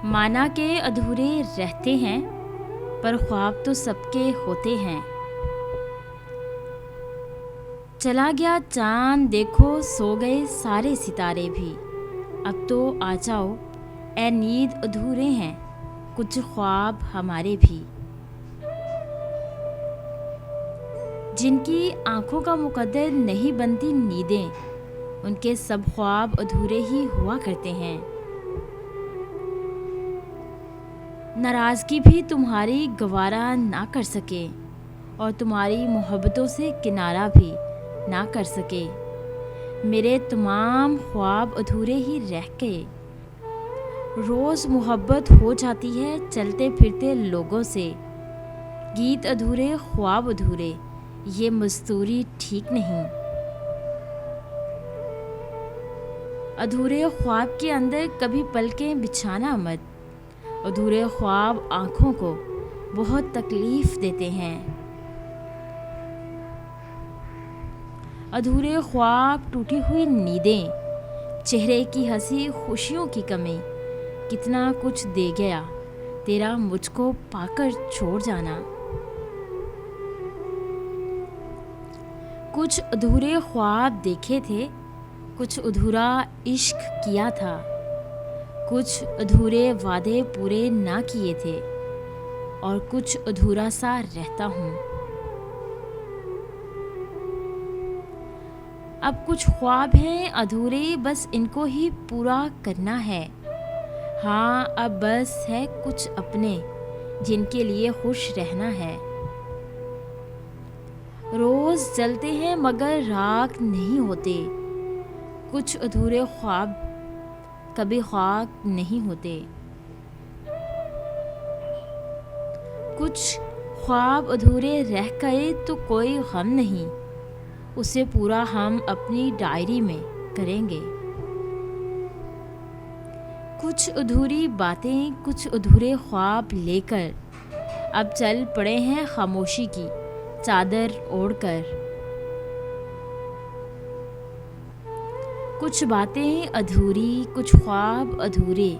माना के अधूरे रहते हैं, पर ख्वाब तो सबके होते हैं। चला गया चांद देखो, सो गए सारे सितारे भी। अब तो आ जाओ ए नींद, अधूरे हैं कुछ ख्वाब हमारे भी। जिनकी आंखों का मुकद्दर नहीं बनती नींदें, उनके सब ख्वाब अधूरे ही हुआ करते हैं। नाराज़गी भी तुम्हारी गवारा ना कर सके, और तुम्हारी मोहब्बतों से किनारा भी ना कर सके। मेरे तमाम ख्वाब अधूरे ही रह गए। रोज़ मोहब्बत हो जाती है चलते फिरते लोगों से। गीत अधूरे ख्वाब अधूरे, ये मजदूरी ठीक नहीं। अधूरे ख्वाब के अंदर कभी पलकें बिछाना मत। अधूरे ख्वाब आँखों को बहुत तकलीफ़ देते हैं। अधूरे ख्वाब, टूटी हुई नींदें, चेहरे की हंसी, खुशियों की कमी, कितना कुछ दे गया तेरा मुझको पाकर छोड़ जाना। कुछ अधूरे ख्वाब देखे थे, कुछ अधूरा इश्क किया था, कुछ अधूरे वादे पूरे ना किए थे, और कुछ अधूरा सा रहता हूँ। अब कुछ ख्वाब हैं अधूरे, बस इनको ही पूरा करना है। हाँ, अब बस है कुछ अपने, जिनके लिए खुश रहना है। रोज़ जलते हैं मगर राख नहीं होते। कुछ अधूरे ख्वाब कभी खाक नहीं होते। कुछ ख्वाब अधूरे रह गए तो कोई गम नहीं, उसे पूरा हम अपनी डायरी में करेंगे। कुछ अधूरी बातें, कुछ अधूरे ख्वाब लेकर अब चल पड़े हैं खामोशी की चादर ओढ़कर। कुछ बातें अधूरी, कुछ ख्वाब अधूरे,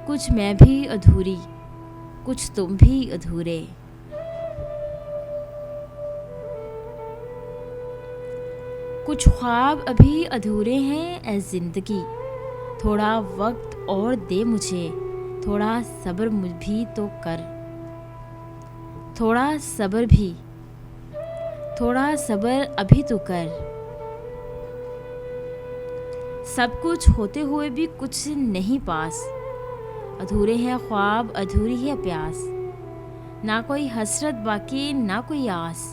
कुछ मैं भी अधूरी, कुछ तुम भी अधूरे। कुछ ख्वाब अभी अधूरे हैं ए ज़िंदगी, थोड़ा वक्त और दे मुझे, थोड़ा सब्र भी तो कर। थोड़ा सब्र भी, थोड़ा सब्र अभी तो कर। सब कुछ होते हुए भी कुछ नहीं पास, अधूरे हैं ख्वाब, अधूरी है प्यास। ना कोई हसरत बाकी, ना कोई आस,